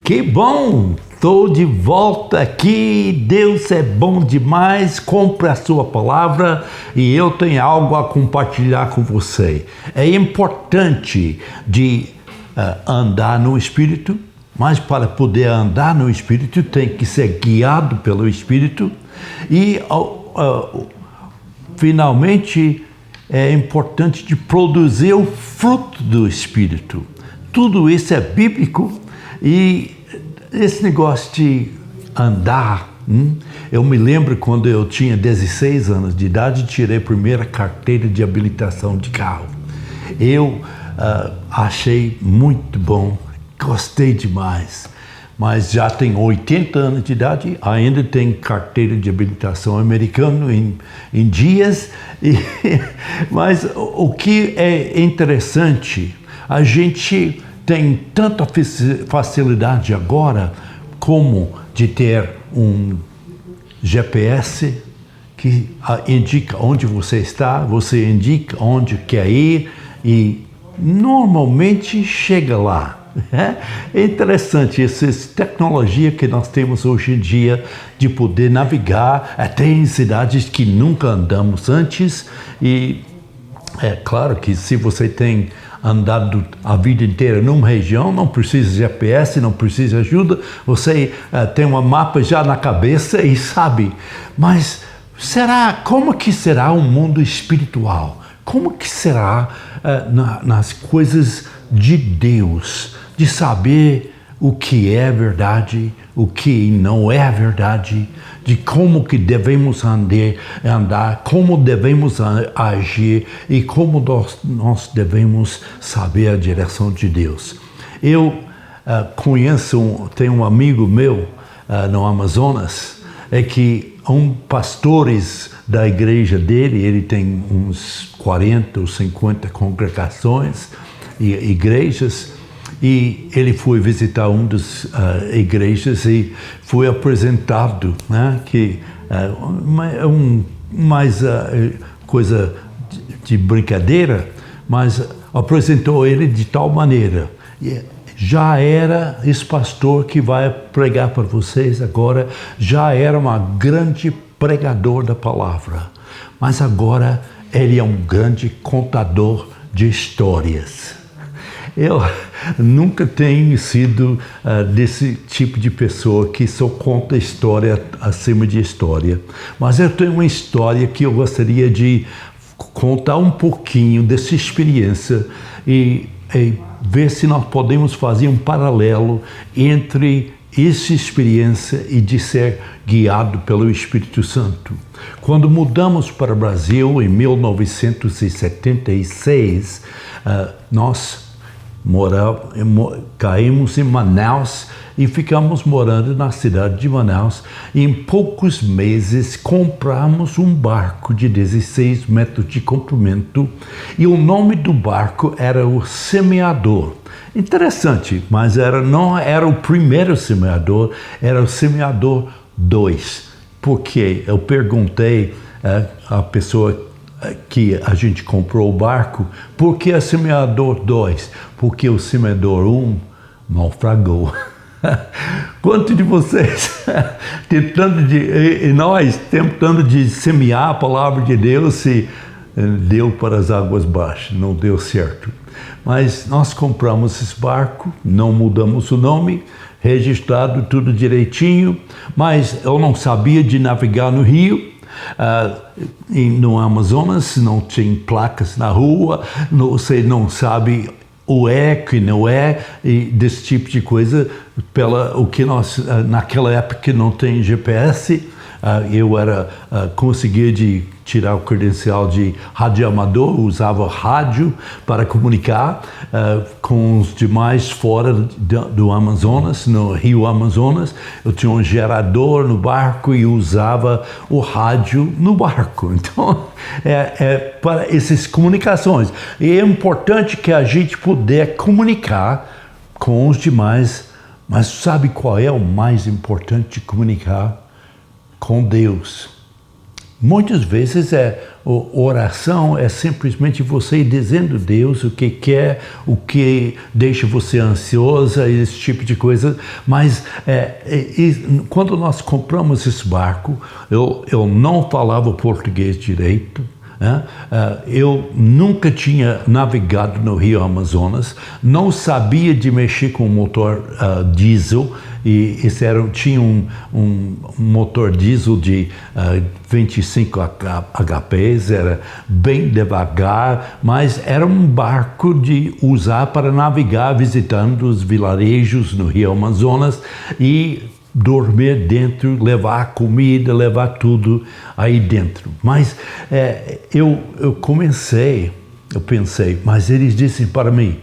Que bom! Estou de volta aqui. Deus é bom demais. Compre a sua palavra e eu tenho algo a compartilhar com você. É importante de andar no Espírito, mas para poder andar no Espírito tem que ser guiado pelo Espírito e finalmente é importante de produzir o fruto do Espírito. Tudo isso é bíblico e esse negócio de andar, eu me lembro quando eu tinha 16 anos de idade, tirei a primeira carteira de habilitação de carro. Eu achei muito bom, gostei demais, mas já tenho 80 anos de idade, ainda tenho carteira de habilitação americana em dias, mas o que é interessante, a gente tem tanta facilidade agora como de ter um GPS que indica onde você está, você indica onde quer ir e normalmente chega lá. É interessante essa tecnologia que nós temos hoje em dia de poder navegar até em cidades que nunca andamos antes e é claro que se você tem andado a vida inteira numa região, não precisa de GPS, não precisa de ajuda, você tem um mapa já na cabeça e sabe. Mas como que será o mundo espiritual? Como que será nas coisas de Deus? De saber o que é verdade, o que não é verdade, de como que devemos andar, como devemos agir e como nós devemos saber a direção de Deus. Eu tenho um amigo meu no Amazonas, que pastores da igreja dele, ele tem uns 40 ou 50 congregações e igrejas, e ele foi visitar uma das igrejas e foi apresentado, né, que mais coisa de brincadeira, mas apresentou ele de tal maneira. Já era esse pastor que vai pregar para vocês agora, já era um grande pregador da palavra, mas agora ele é um grande contador de histórias. Eu nunca tenho sido desse tipo de pessoa que só conta história acima de história. Mas eu tenho uma história que eu gostaria de contar um pouquinho dessa experiência e ver se nós podemos fazer um paralelo entre essa experiência e de ser guiado pelo Espírito Santo. Quando mudamos para o Brasil em 1976, nós caímos em Manaus e ficamos morando na cidade de Manaus. Em poucos meses compramos um barco de 16 metros de comprimento e o nome do barco era o Semeador. Interessante, mas não era o primeiro semeador, era o Semeador 2. Porque eu perguntei à pessoa que a gente comprou o barco, por que o Semeador 2? Porque o Semeador 1 naufragou. Quantos de vocês nós tentando de semear a palavra de Deus e deu para as águas baixas, não deu certo. Mas nós compramos esse barco, não mudamos o nome, registrado tudo direitinho, mas eu não sabia de navegar no rio. No Amazonas não tem placas na rua, você não sabe o que não é, e desse tipo de coisa, o que nós naquela época não tem GPS. Eu conseguia de tirar o credencial de radioamador, usava rádio para comunicar com os demais fora do Amazonas, no Rio Amazonas. Eu tinha um gerador no barco e usava o rádio no barco. Então, para essas comunicações. E é importante que a gente puder comunicar com os demais, mas sabe qual é o mais importante de comunicar? Com Deus. Muitas vezes oração é simplesmente você dizendo a Deus o que quer, o que deixa você ansiosa, esse tipo de coisa. Mas quando nós compramos esse barco, eu não falava português direito. Eu nunca tinha navegado no Rio Amazonas, não sabia de mexer com motor diesel, e tinha um motor diesel de 25 HPs, era bem devagar, mas era um barco de usar para navegar, visitando os vilarejos no Rio Amazonas e dormir dentro, levar comida, levar tudo aí dentro. Mas eu pensei, mas eles disseram para mim,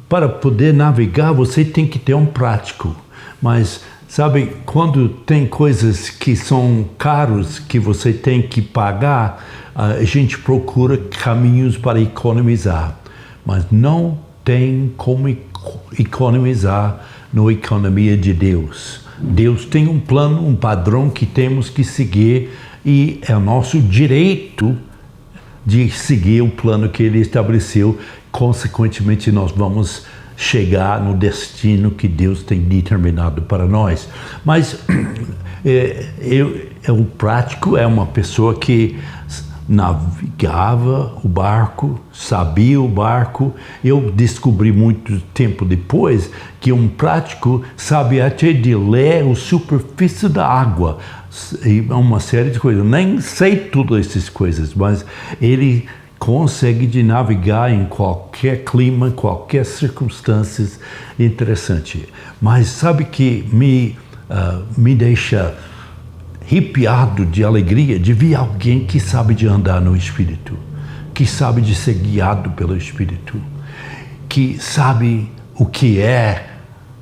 para poder navegar você tem que ter um prático. Mas sabe, quando tem coisas que são caros, que você tem que pagar, a gente procura caminhos para economizar. Mas não tem como economizar na economia de Deus. Deus tem um plano, um padrão que temos que seguir, e é nosso direito de seguir o plano que Ele estabeleceu. Consequentemente, nós vamos chegar no destino que Deus tem determinado para nós. Mas o prático é uma pessoa que navegava o barco, sabia o barco. Eu descobri muito tempo depois que um prático sabe até de ler a superfície da água e uma série de coisas. Nem sei todas essas coisas, mas ele consegue de navegar em qualquer clima, qualquer circunstância. Interessante. Mas sabe que me deixa arrepiado de alegria de ver alguém que sabe de andar no Espírito, que sabe de ser guiado pelo Espírito, que sabe o que é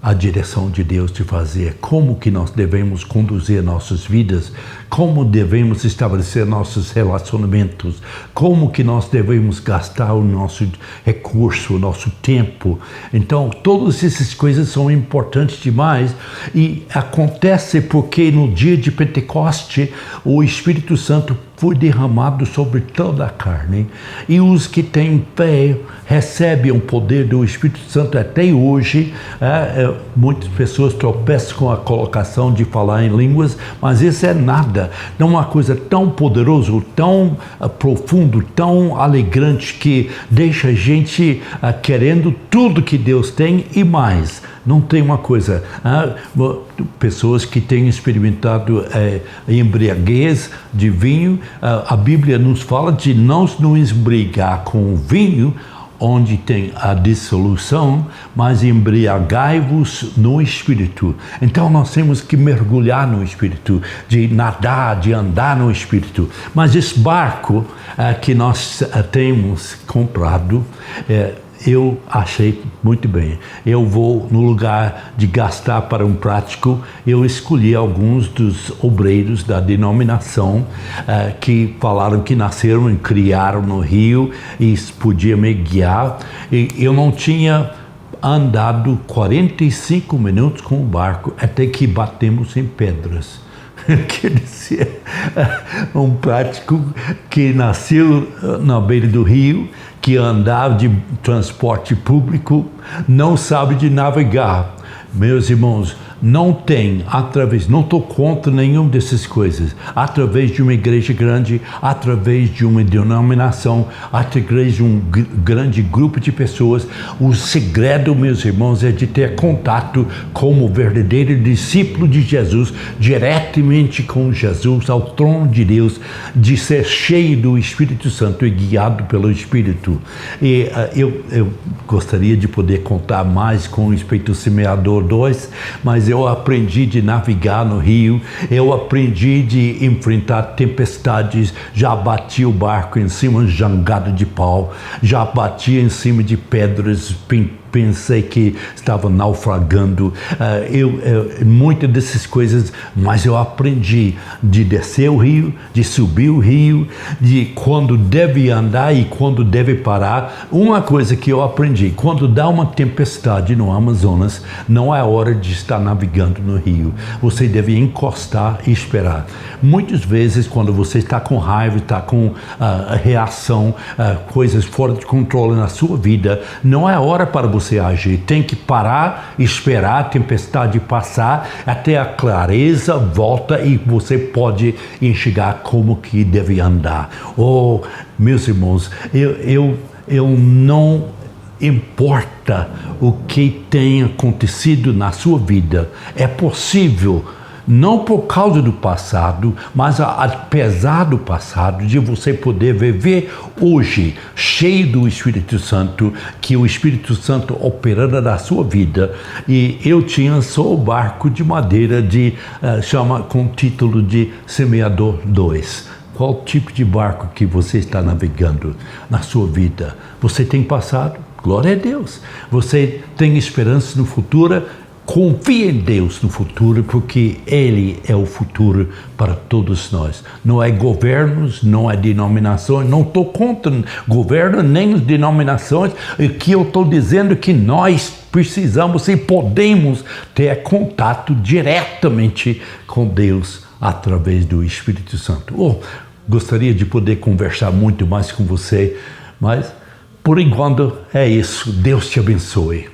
a direção de Deus de fazer, como que nós devemos conduzir nossas vidas, como devemos estabelecer nossos relacionamentos, como que nós devemos gastar o nosso recurso, o nosso tempo. Então, todas essas coisas são importantes demais, e acontece porque no dia de Pentecoste, o Espírito Santo foi derramado sobre toda a carne, e os que têm fé recebem o poder do Espírito Santo até hoje. Muitas pessoas tropeçam com a colocação de falar em línguas, mas isso é nada. Não é uma coisa tão poderosa, tão profundo, tão alegrante, que deixa a gente querendo tudo que Deus tem e mais. Não tem uma coisa, pessoas que têm experimentado embriaguez de vinho, a Bíblia nos fala de não nos embriagar com o vinho, onde tem a dissolução, mas embriagai-vos no Espírito. Então nós temos que mergulhar no Espírito, de nadar, de andar no Espírito. Mas esse barco que nós temos comprado, eu achei muito bem. Eu vou, no lugar de gastar para um prático, eu escolhi alguns dos obreiros da denominação que falaram que nasceram e criaram no Rio e podiam me guiar. E eu não tinha andado 45 minutos com o barco até que batemos em pedras. Quer dizer, um prático que nasceu na beira do rio, que andava de transporte público, não sabe de navegar. Meus irmãos, não estou contra nenhuma dessas coisas. Através de uma igreja grande, através de uma denominação, através de um grande grupo de pessoas, o segredo, meus irmãos, é de ter contato como verdadeiro discípulo de Jesus, diretamente com Jesus, ao trono de Deus, de ser cheio do Espírito Santo e guiado pelo Espírito. E eu gostaria de poder contar mais com o Espírito Semeador 2, mas eu aprendi de navegar no rio, eu aprendi de enfrentar tempestades, já bati o barco em cima de jangada de pau, já bati em cima de pedras pensei que estava naufragando. Muitas dessas coisas, mas eu aprendi de descer o rio, de subir o rio, de quando deve andar e quando deve parar. Uma coisa que eu aprendi, quando dá uma tempestade no Amazonas, não é hora de estar navegando no rio. Você deve encostar e esperar. Muitas vezes, quando você está com raiva, está com reação, coisas fora de controle na sua vida, não é hora para você agir. Tem que parar, esperar a tempestade passar, até a clareza volta e você pode enxergar como que deve andar. Oh, meus irmãos, eu não importa o que tenha acontecido na sua vida, é possível, não por causa do passado, mas apesar do passado, de você poder viver hoje cheio do Espírito Santo, que o Espírito Santo operando na sua vida. E eu tinha só o barco de madeira chama com o título de Semeador 2. Qual tipo de barco que você está navegando na sua vida? Você tem passado? Glória a Deus. Você tem esperança no futuro? Confie em Deus no futuro, porque Ele é o futuro para todos nós. Não é governos, não é denominações, não estou contra governo nem denominações. O que eu estou dizendo é que nós precisamos e podemos ter contato diretamente com Deus através do Espírito Santo. Gostaria de poder conversar muito mais com você, mas por enquanto é isso. Deus te abençoe.